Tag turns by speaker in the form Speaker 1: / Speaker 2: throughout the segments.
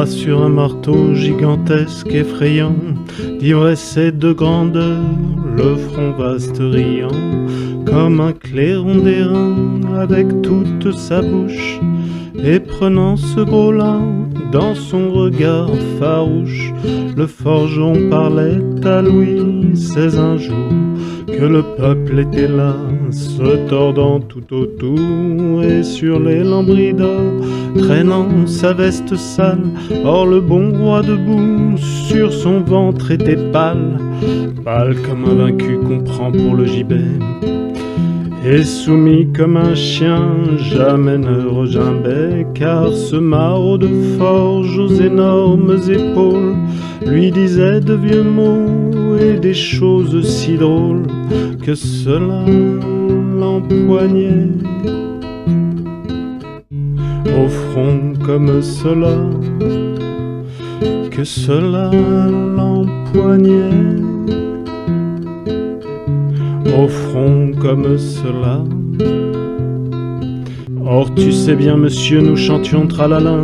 Speaker 1: pas sur un marteau gigantesque, effrayant, d'ivresse et de grandeur, le front vaste riant, comme un clairon d'airain, avec toute sa bouche, et prenant ce gros-là dans son regard farouche, le forgeron parlait à Louis XVI un jour, que le peuple était là, se tordant tout autour, et sur les lambris d'or, traînant sa veste sale. Or le bon roi debout, sur son ventre était pâle, pâle comme un vaincu qu'on prend pour le gibet, et soumis comme un chien, jamais ne regimbait, car ce maraud de forge aux énormes épaules lui disait de vieux mots et des choses si drôles que cela l'empoignait au front comme cela, que cela l'empoignait au front comme cela. Or tu sais bien monsieur, nous chantions tralala,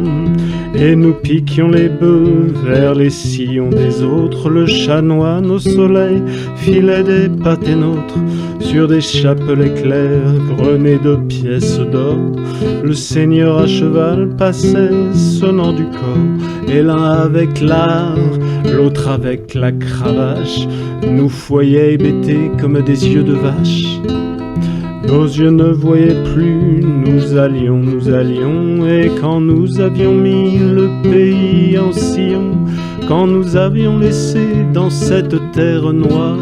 Speaker 1: et nous piquions les bœufs vers les sillons des autres. Le chanoine au soleil filait des pâtés nôtres sur des chapelets clairs grenés de pièces d'or. Le seigneur à cheval passait sonnant du corps, et l'un avec l'art, l'autre avec la cravache, nous foyait hébétés comme des yeux de vache. Nos yeux ne voyaient plus, nous allions, et quand nous avions mis le pays en sillon, quand nous avions laissé dans cette terre noire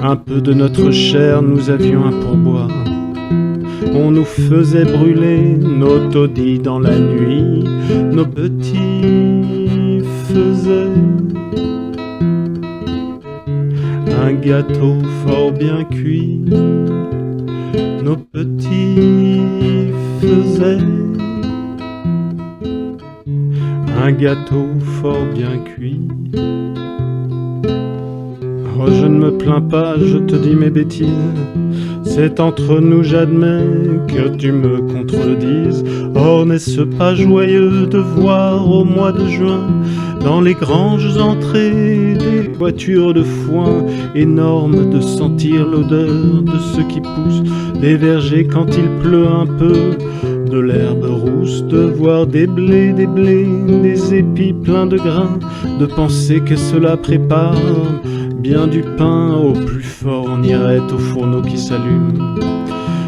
Speaker 1: un peu de notre chair, nous avions un pourboire. On nous faisait brûler nos taudis dans la nuit, nos petits faisaient un gâteau fort bien cuit. Nos petits faisaient un gâteau fort bien cuit. Oh, je ne me plains pas, je te dis mes bêtises, c'est entre nous, j'admets que tu me contredises. Or, n'est-ce pas joyeux de voir au mois de juin, dans les granges entrées des voitures de foin énormes, de sentir l'odeur de ce qui pousse des vergers quand il pleut un peu, de l'herbe rousse, de voir des blés, des épis pleins de grains, de penser que cela prépare bien du pain. Au plus fort on irait au fourneau qui s'allume,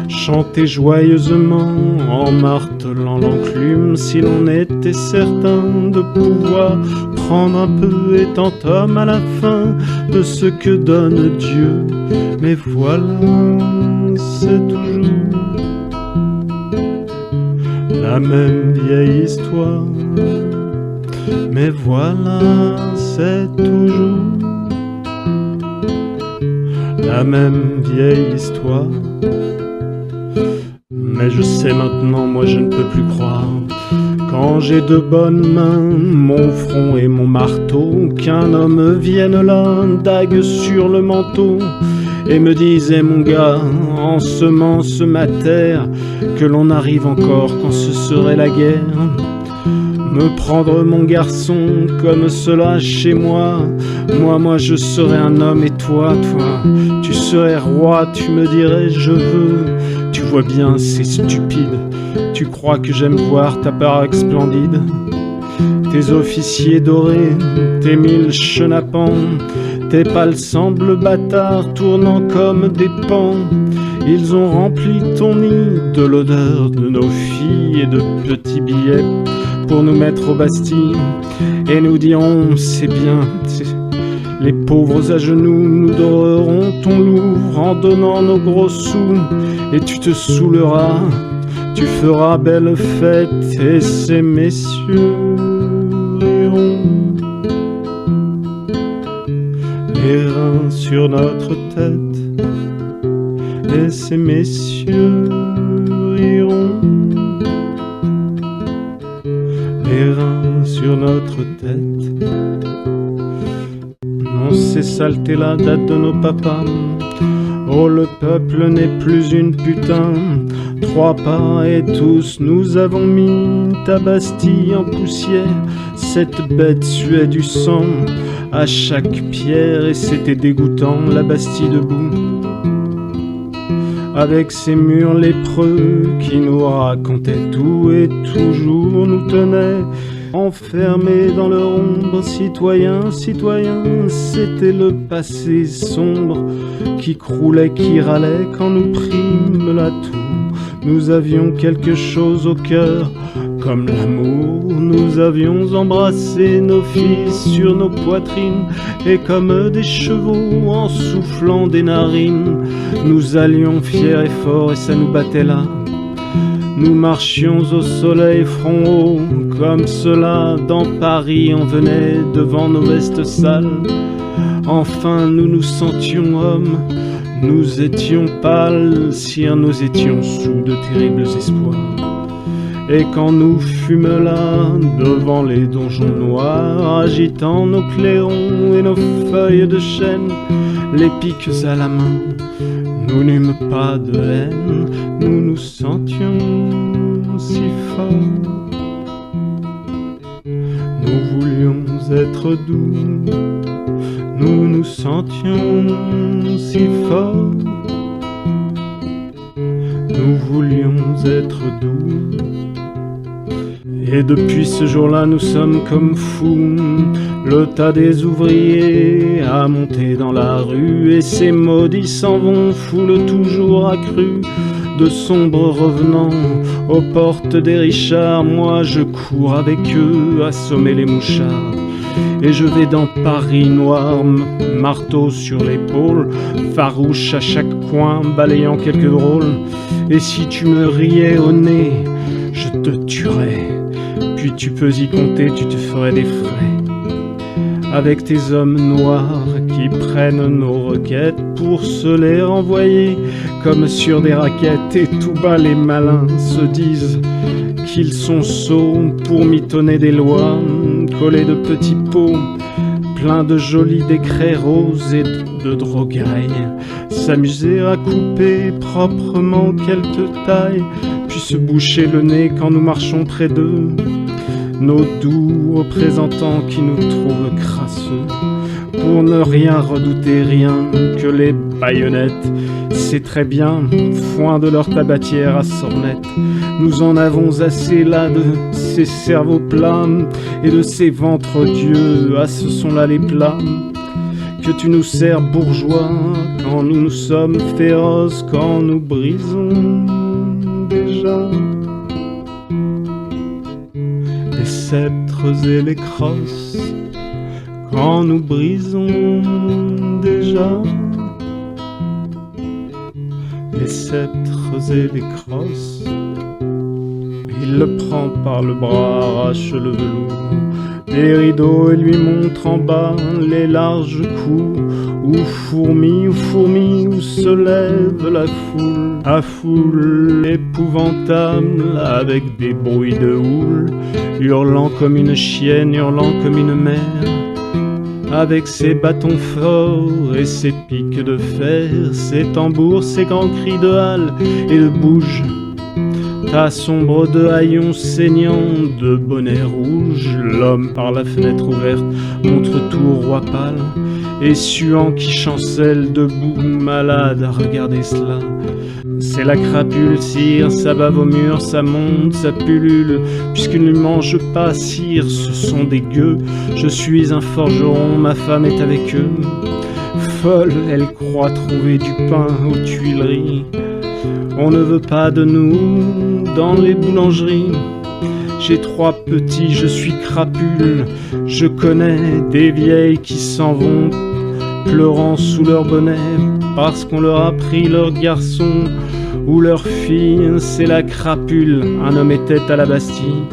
Speaker 1: chanter joyeusement en martelant l'enclume, si l'on était certain de pouvoir prendre un peu, étant homme à la fin de ce que donne Dieu. Mais voilà, c'est toujours la même vieille histoire. Mais voilà, c'est toujours la même vieille histoire. Mais je sais maintenant, moi je ne peux plus croire, quand j'ai de bonnes mains, mon front et mon marteau, qu'un homme vienne là, dague sur le manteau, et me dise: eh mon gars, ensemence ma terre, que l'on arrive encore quand ce serait la guerre. Me prendre mon garçon comme cela chez moi, moi je serais un homme, et toi, tu serais roi, tu me dirais je veux. Tu vois bien, c'est stupide, tu crois que j'aime voir ta baraque splendide, tes officiers dorés, tes 1000 chenapans, tes palsambles bâtards tournant comme des pans. Ils ont rempli ton nid de l'odeur de nos filles et de petits billets pour nous mettre aux Bastilles, et nous diront: c'est bien, les pauvres à genoux, nous dorerons ton Louvre en donnant nos gros sous, et tu te saouleras, tu feras belle fête, et ces messieurs riront, les reins sur notre tête, et ces messieurs riront, les reins sur notre tête. Non, ces saletés-là datent de nos papas. Oh, le peuple n'est plus une putain. 3 pas et tous nous avons mis ta Bastille en poussière. Cette bête suait du sang à chaque pierre et c'était dégoûtant, la Bastille debout, avec ses murs lépreux qui nous racontaient tout et toujours nous tenaient enfermés dans leur ombre. Citoyens, citoyens, c'était le passé sombre qui croulait, qui râlait quand nous prîmes la tour. Nous avions quelque chose au cœur, comme l'amour. Nous avions embrassé nos filles sur nos poitrines, et comme des chevaux en soufflant des narines, nous allions fiers et forts et ça nous battait là. Nous marchions au soleil front haut, comme cela dans Paris on venait devant nos vestes sales. Enfin nous nous sentions hommes, nous étions pâles, sire, nous étions sous de terribles espoirs. Et quand nous fûmes là, devant les donjons noirs, agitant nos clairons et nos feuilles de chêne, les piques à la main, nous n'eûmes pas de haine, nous nous sentions si forts. Nous voulions être doux, nous nous sentions si forts. Nous voulions être doux. Et depuis ce jour-là, nous sommes comme fous. Le tas des ouvriers a monté dans la rue, et ces maudits s'en vont, foule toujours accrue de sombres revenants aux portes des Richards. Moi je cours avec eux, assommer les mouchards. Et je vais dans Paris noir, marteau sur l'épaule, farouche à chaque coin, balayant quelques drôles. Et si tu me riais au nez, je te tuerais. Puis tu peux y compter, tu te ferais des frais. Avec tes hommes noirs qui prennent nos requêtes pour se les renvoyer comme sur des raquettes. Et tout bas les malins se disent qu'ils sont sots pour mitonner des lois, collés de petits pots, pleins de jolis décrets roses et de drogailles, s'amuser à couper proprement quelques tailles, puis se boucher le nez quand nous marchons près d'eux, nos doux représentants qui nous trouvent crasseux, pour ne rien redouter, rien que les baïonnettes. C'est très bien, foin de leur tabatière à sornettes. Nous en avons assez là de ces cerveaux plats et de ces ventres dieux. Ah, ce sont là les plats que tu nous sers, bourgeois, quand nous nous sommes féroces, quand nous brisons déjà les sceptres et les crosses, quand nous brisons déjà les sceptres et les crosses. Il le prend par le bras, arrache le velours des rideaux et lui montre en bas les larges coups où fourmille, où se lève la foule, à foule épouvantable avec des bruits de houle, hurlant comme une chienne, hurlant comme une mère, avec ses bâtons forts et ses piques de fer, ses tambours, ses grands cris de halle et de bouge, tas sombre de haillons saignants, de bonnets rouges. L'homme par la fenêtre ouverte montre tout au roi pâle et suant qui chancelle debout, malade à regarder cela. C'est la crapule, sire, ça bave au mur, ça monte, ça pullule, puisqu'il ne mange pas, sire, ce sont des gueux. Je suis un forgeron, ma femme est avec eux. Folle, elle croit trouver du pain aux Tuileries. On ne veut pas de nous dans les boulangeries. J'ai 3 petits, je suis crapule. Je connais des vieilles qui s'en vont pleurant sous leur bonnet parce qu'on leur a pris leur garçon ou leur fille. C'est la crapule. Un homme était à la Bastille,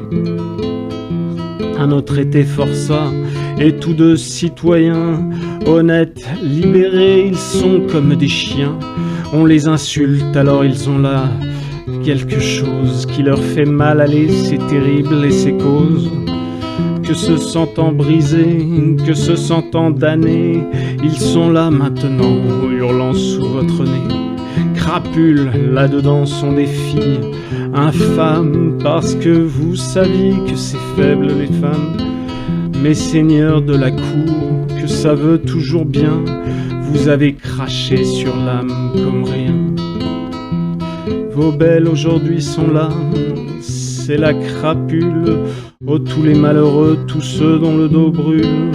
Speaker 1: un autre était forçat, et tous 2 citoyens honnêtes, libérés, ils sont comme des chiens. On les insulte, alors ils ont là quelque chose qui leur fait mal aller, c'est terrible et c'est cause que se sentant brisés, que se sentant damnés, ils sont là maintenant, hurlant sous votre nez. crapules, là-dedans sont des filles infâmes, parce que vous saviez que c'est faible les femmes. Mes seigneurs de la cour, que ça veut toujours bien, vous avez craché sur l'âme comme rien. Vos belles aujourd'hui sont là, c'est la crapule. Oh tous les malheureux, tous ceux dont le dos brûle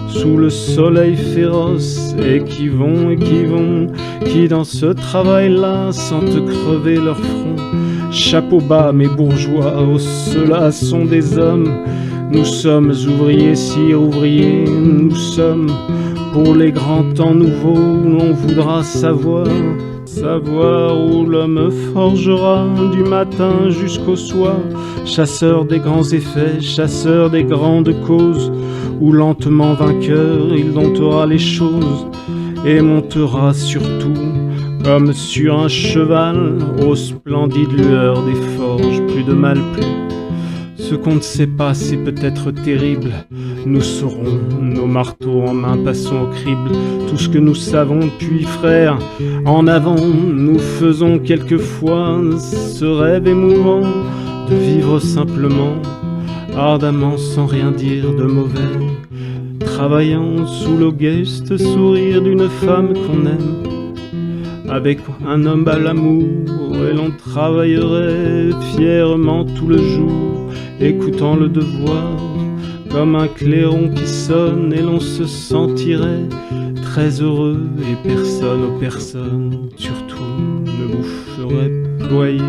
Speaker 1: sous le soleil féroce, et qui dans ce travail-là sentent crever leur front. Chapeau bas mes bourgeois, oh ceux-là sont des hommes. Nous sommes ouvriers, sire ouvriers, nous sommes pour les grands temps nouveaux où l'on voudra savoir où l'homme forgera du matin jusqu'au soir, chasseur des grands effets, chasseur des grandes causes, où lentement vainqueur il domptera les choses et montera surtout comme sur un cheval aux splendides lueurs des forges. Plus de mal, plus. Ce qu'on ne sait pas, c'est peut-être terrible. Nous saurons, nos marteaux en main, passons au crible tout ce que nous savons, puis frères, en avant, nous faisons quelquefois ce rêve émouvant de vivre simplement, ardemment, sans rien dire de mauvais, travaillant sous l'auguste sourire d'une femme qu'on aime. Avec un homme à l'amour, et l'on travaillerait fièrement tout le jour, écoutant le devoir comme un clairon qui sonne, et l'on se sentirait très heureux, et personne, oh personne, surtout ne vous ferait ployer.